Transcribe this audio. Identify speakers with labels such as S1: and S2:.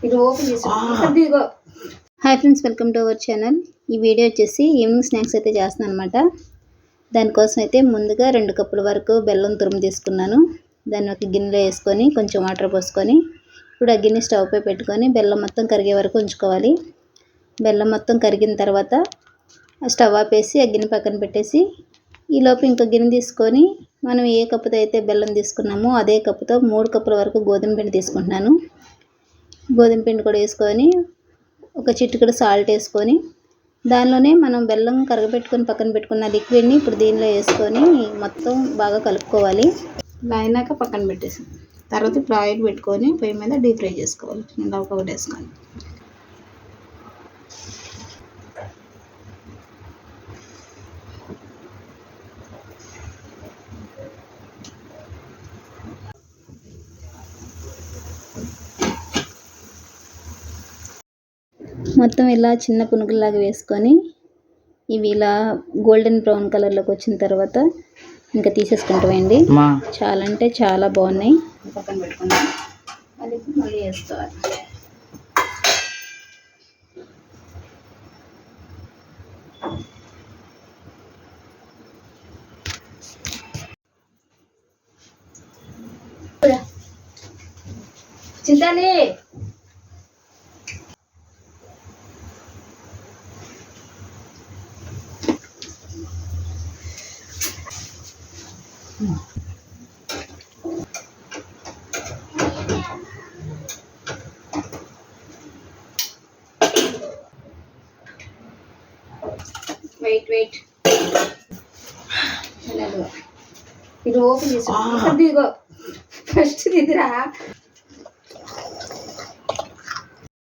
S1: ఇది ఓపెన్ చేసి ఇదిగో. Hi friends, welcome to our channel. ఈ వీడియో వచ్చేసి ఈవినింగ్ స్నాక్స్ అయితే చేస్తున్నాను అనమాట. దానికోసం అయితే ముందుగా 2 కప్పుల వరకు బెల్లం తురుము తీసుకున్నాను. దాన్ని ఒక గిన్నెలో వేసుకొని కొంచెం వాటర్ పోసుకొని ఇప్పుడు ఆ గిన్నె స్టవ్ పై పెట్టుకొని బెల్లం మొత్తం కరిగే వరకు ఉంచుకోవాలి. బెల్లం మొత్తం కరిగిన తర్వాత స్టవ్ ఆపేసి ఆ గిన్నె పక్కన పెట్టేసి ఈలోపు ఇంకో గిన్నె తీసుకొని మనం ఏ కప్పుతో అయితే బెల్లం తీసుకున్నామో అదే కప్పుతో 3 కప్పుల వరకు గోధుమ పిండి తీసుకుంటున్నాను. గోధుమ పిండి కూడా వేసుకొని ఒక చిటికెడు సాల్ట్ వేసుకొని దానిలోనే మనం బెల్లం కరగబెట్టుకొని పక్కన పెట్టుకున్న లిక్విడ్ని ఇప్పుడు దీనిలో వేసుకొని మొత్తం బాగా కలుపుకోవాలి. ఇలా అయినాక పక్కన పెట్టేసి తర్వాత ఇప్పుడు ఆయిల్ పెట్టుకొని పొయ్యి మీద డీప్ ఫ్రై చేసుకోవాలి. ఇలా ఒకటి వేసుకొని మొత్తం ఇలా చిన్న పునుగుల్లాగా వేసుకొని ఇవి ఇలా గోల్డెన్ బ్రౌన్ కలర్లోకి వచ్చిన తర్వాత ఇంకా తీసేసుకుంటామండి. చాలా అంటే చాలా బాగున్నాయి. పక్కన పెట్టుకున్నాం. మళ్ళీ వేసుకోవాలి. చింతాలి వెయిట్ ఇది ఓపెన్ చేసి ఇదిగో ఫస్ట్ ఇదిరా